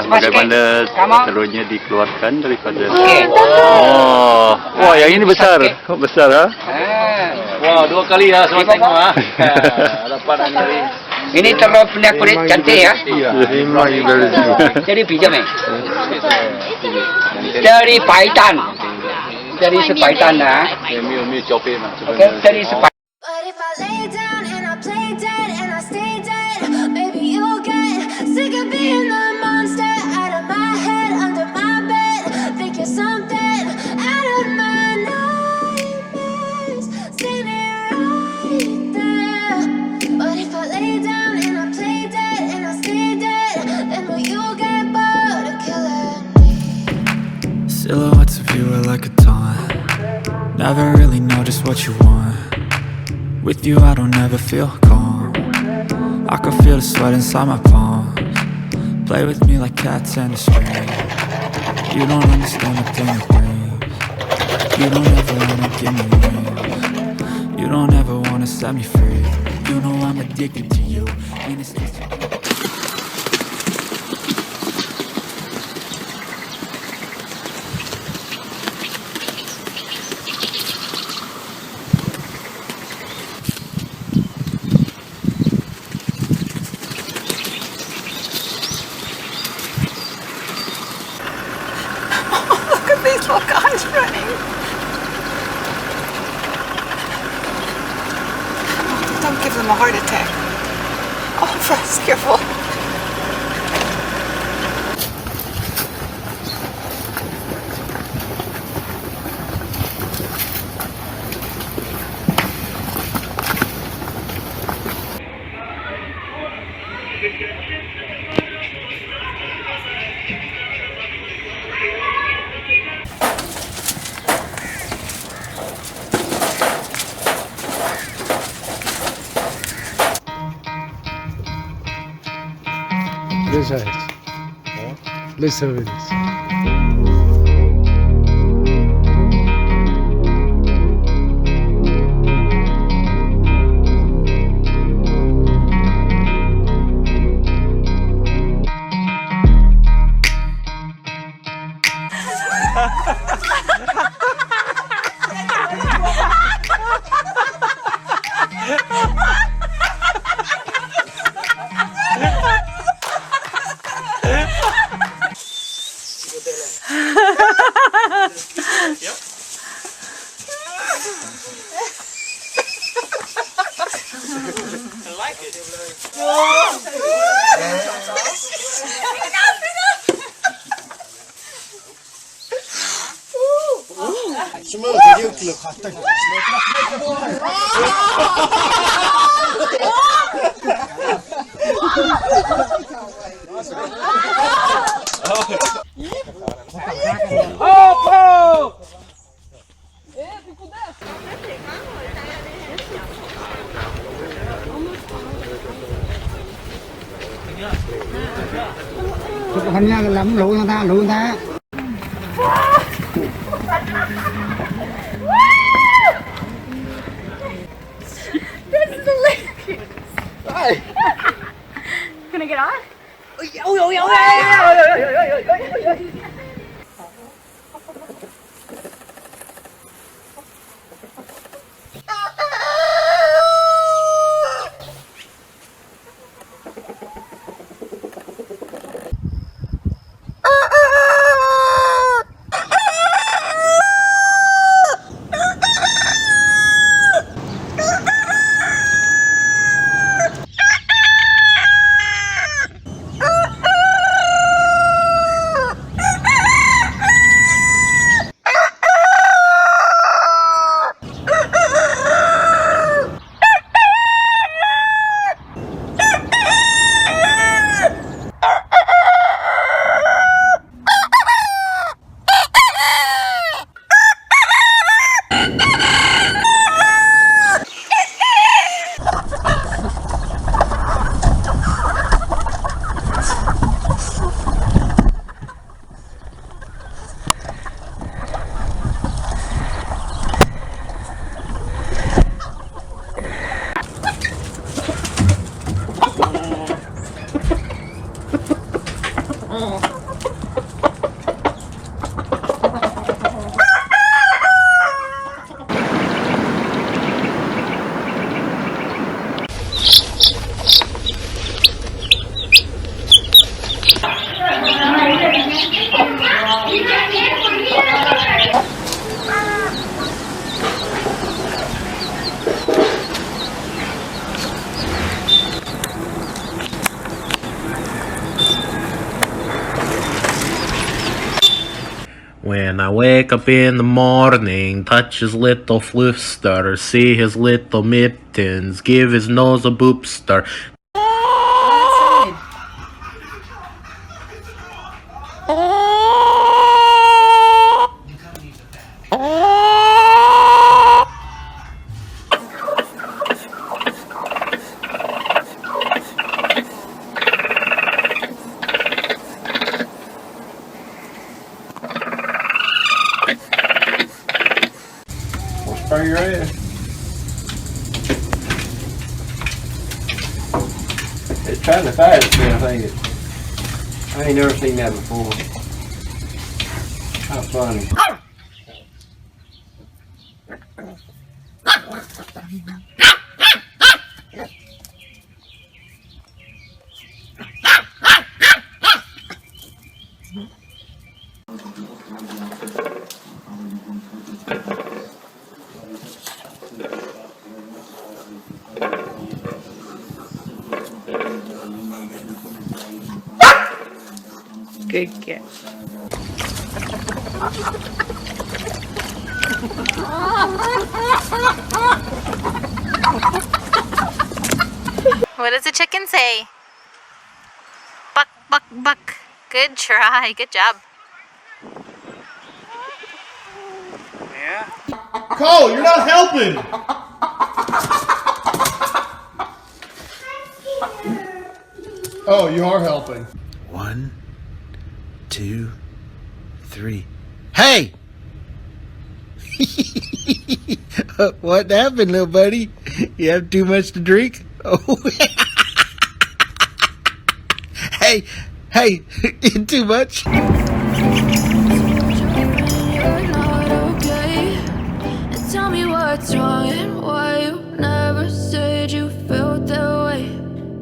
bagaimana telurnya dikeluarkan daripada. Wah, yang ini besar, besar ha? Wah, 2 kali ya saya tengok ah. Dapat hari. Ini telur punya kulit cantik ya. Dari pinjam dari Paitan. Dari Sepaitan lah. Mi cope mah. Dari Sepaitan. But if I lay down and I play dead and I stay dead, maybe you'll get sick of being the monster out of my head, under my bed. Think you're something out of my nightmares, standing right there. But if I lay down and I play dead and I stay dead, then will you get bored of killing me? Silhouettes of you are like a taunt. Never really know just what you want. With you I don't ever feel calm. I can feel the sweat inside my palms. Play with me like cats and a string. You don't understand the pain it brings. You don't ever wanna give me wings. You don't ever wanna set me free. You know I'm addicted to you, and it's just These little guys running. Don't give them a heart attack. Oh, Fred's careful. ليش هيك؟ ليش سوي ليش؟ Hình như làm lụi người ta, lụi người ta. This is hilarious. Can I get on? When I wake up in the morning, touch his little fluster, see his little mittens, give his nose a boopster. Spray your ass. It's trying to fight itself, ain't it? I ain't never seen that before. How funny. Good kid. What does the chicken say? Buck, buck, buck. Good try. Good job. Cole, you're not helping! Oh, you are helping. 1, 2, 3. Hey! What happened, little buddy? You have too much to drink? Oh. Hey, too much? You're not okay. And tell me what's wrong and why you never said you felt that way.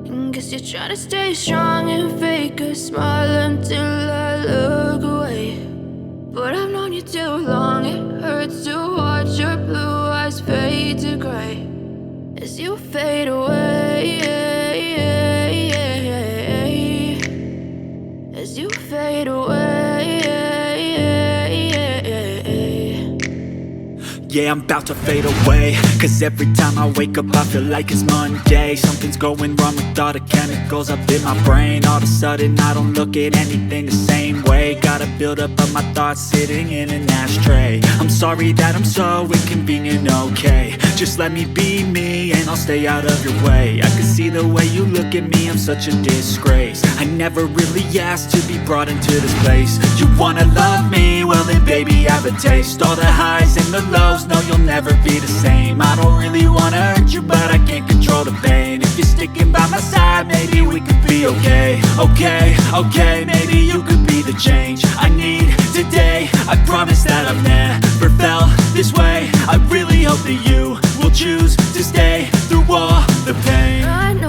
And guess you're trying to stay strong and fake a smile until I look away. But I've known you too long, it hurts to watch your blue eyes fade to gray as you fade away. As you fade away. Yeah, I'm about to fade away, cause every time I wake up I feel like it's Monday. Something's going wrong with all the chemicals up in my brain. All of a sudden I don't look at anything the same way. Gotta build up of my thoughts sitting in an ashtray. I'm sorry that I'm so inconvenient, okay. Just let me be me and I'll stay out of your way. I can see the way you look at me, I'm such a disgrace. I never really asked to be brought into this place. You wanna love me? Well then baby have a taste. All the highs and the lows, no you'll never be the same. I don't really wanna hurt you but I can't control the pain. If you're sticking by my side, maybe we could be okay. Okay, maybe you could be the change I need today. I promise that I've never felt this way. I really hope that you will choose to stay through all the pain. I know